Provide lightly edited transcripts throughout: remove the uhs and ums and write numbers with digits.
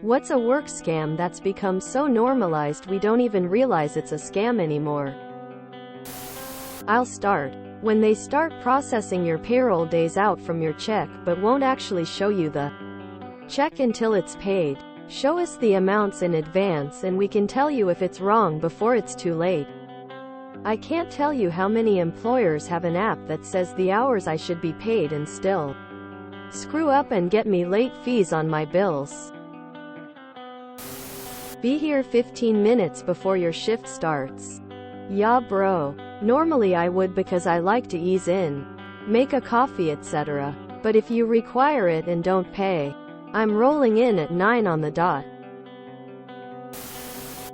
What's a work scam that's become so normalized we don't even realize it's a scam anymore? I'll start. When they start processing your payroll days out from your check but won't actually show you the check until it's paid. Show us the amounts in advance and we can tell you if it's wrong before it's too late. I can't tell you how many employers have an app that says the hours I should be paid and still screw up and get me late fees on my bills. Be here 15 minutes before your shift starts. Yeah bro. Normally I would because I like to ease in, make a coffee etc. But if you require it and don't pay, I'm rolling in at 9 on the dot.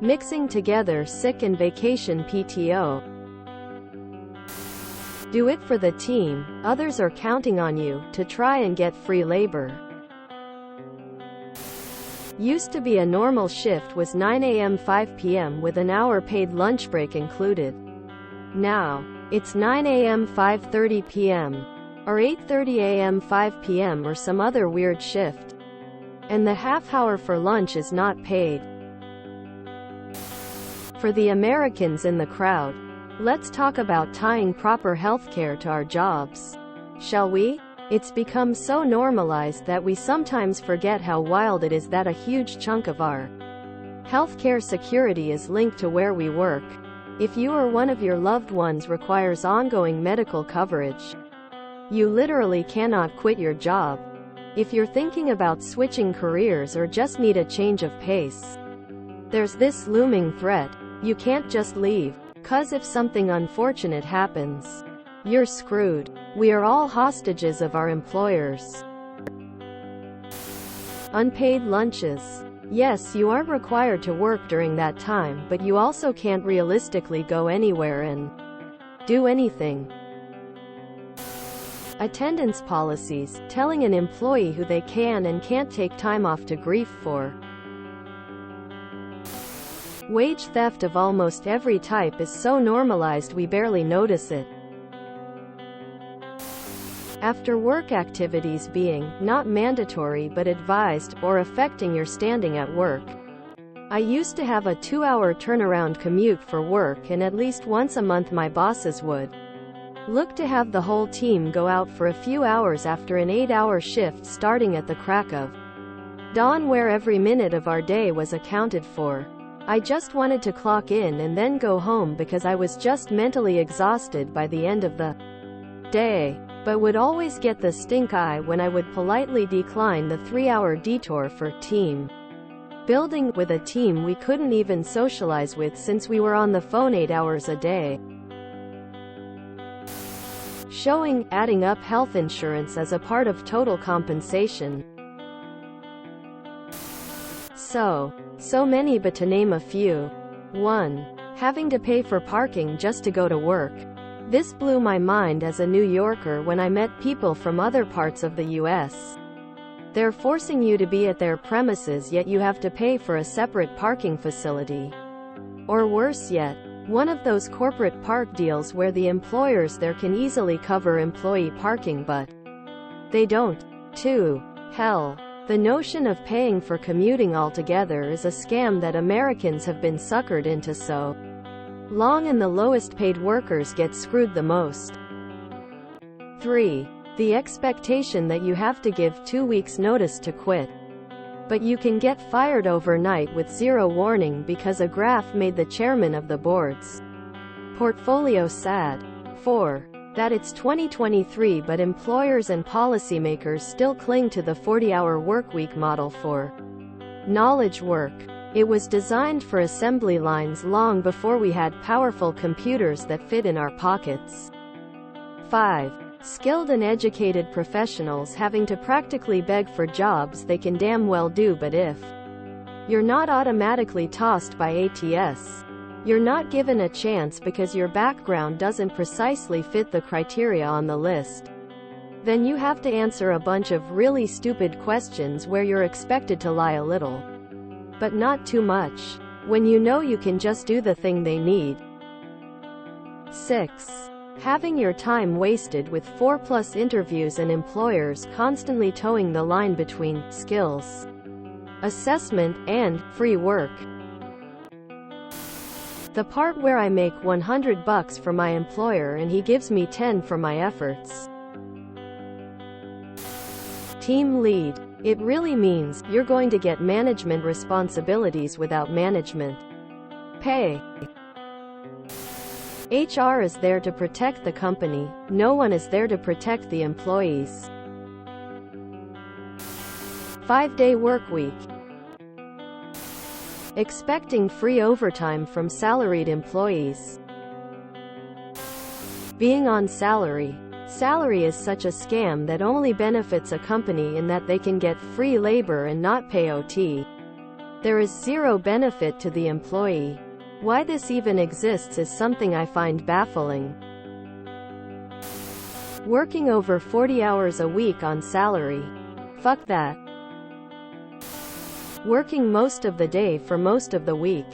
Mixing together sick and vacation PTO. Do it for the team, others are counting on you, to try and get free labor. Used to be a normal shift was 9 a.m. 5 p.m. with an hour paid lunch break included. Now, it's 9 a.m. 5:30 p.m. or 8:30 a.m. 5 p.m. or some other weird shift. And the half hour for lunch is not paid. For the Americans in the crowd, let's talk about tying proper healthcare to our jobs. Shall we? It's become so normalized that we sometimes forget how wild it is that a huge chunk of our healthcare security is linked to where we work. If you or one of your loved ones requires ongoing medical coverage, you literally cannot quit your job. If you're thinking about switching careers or just need a change of pace, there's this looming threat. You can't just leave, 'cause if something unfortunate happens, you're screwed. We are all hostages of our employers. Unpaid lunches. Yes, you aren't required to work during that time, but you also can't realistically go anywhere and do anything. Attendance policies, telling an employee who they can and can't take time off to grieve for. Wage theft of almost every type is so normalized we barely notice it. After work activities being, not mandatory but advised, or affecting your standing at work. I used to have a 2-hour turnaround commute for work and at least once a month my bosses would look to have the whole team go out for a few hours after an 8-hour shift starting at the crack of dawn where every minute of our day was accounted for. I just wanted to clock in and then go home because I was just mentally exhausted by the end of the day. But would always get the stink eye when I would politely decline the 3-hour detour for team building with a team we couldn't even socialize with since we were on the phone 8 hours a day. Showing, adding up health insurance as a part of total compensation. So many but to name a few. 1. Having to pay for parking just to go to work. This blew my mind as a New Yorker when I met people from other parts of the US. They're forcing you to be at their premises yet you have to pay for a separate parking facility. Or worse yet, one of those corporate park deals where the employers there can easily cover employee parking but they don't. 2. Hell. The notion of paying for commuting altogether is a scam that Americans have been suckered into so long and the lowest paid workers get screwed the most. 3. The expectation that you have to give 2 weeks notice to quit. But you can get fired overnight with zero warning because a graph made the chairman of the board's portfolio sad. 4. That it's 2023 but employers and policymakers still cling to the 40-hour workweek model for knowledge work. It was designed for assembly lines long before we had powerful computers that fit in our pockets. 5. Skilled and educated professionals having to practically beg for jobs they can damn well do, but if you're not automatically tossed by ATS, you're not given a chance because your background doesn't precisely fit the criteria on the list. Then you have to answer a bunch of really stupid questions where you're expected to lie a little. But not too much, when you know you can just do the thing they need. 6. Having your time wasted with 4+ interviews and employers constantly towing the line between skills assessment, and free work. The part where I make $100 for my employer and he gives me 10 for my efforts. Team lead. It really means you're going to get management responsibilities without management pay. HR is there to protect the company. No one is there to protect the employees. 5-day work week. Expecting free overtime from salaried employees. Being on salary. Salary is such a scam that only benefits a company in that they can get free labor and not pay OT. There is zero benefit to the employee. Why this even exists is something I find baffling. Working over 40 hours a week on salary. Fuck that. Working most of the day for most of the week.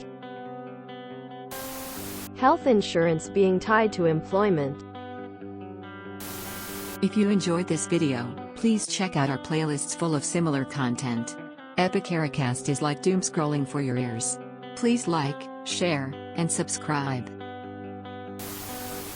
Health insurance being tied to employment. If you enjoyed this video, please check out our playlists full of similar content. Epicaricast is like doom scrolling for your ears. Please like, share, and subscribe.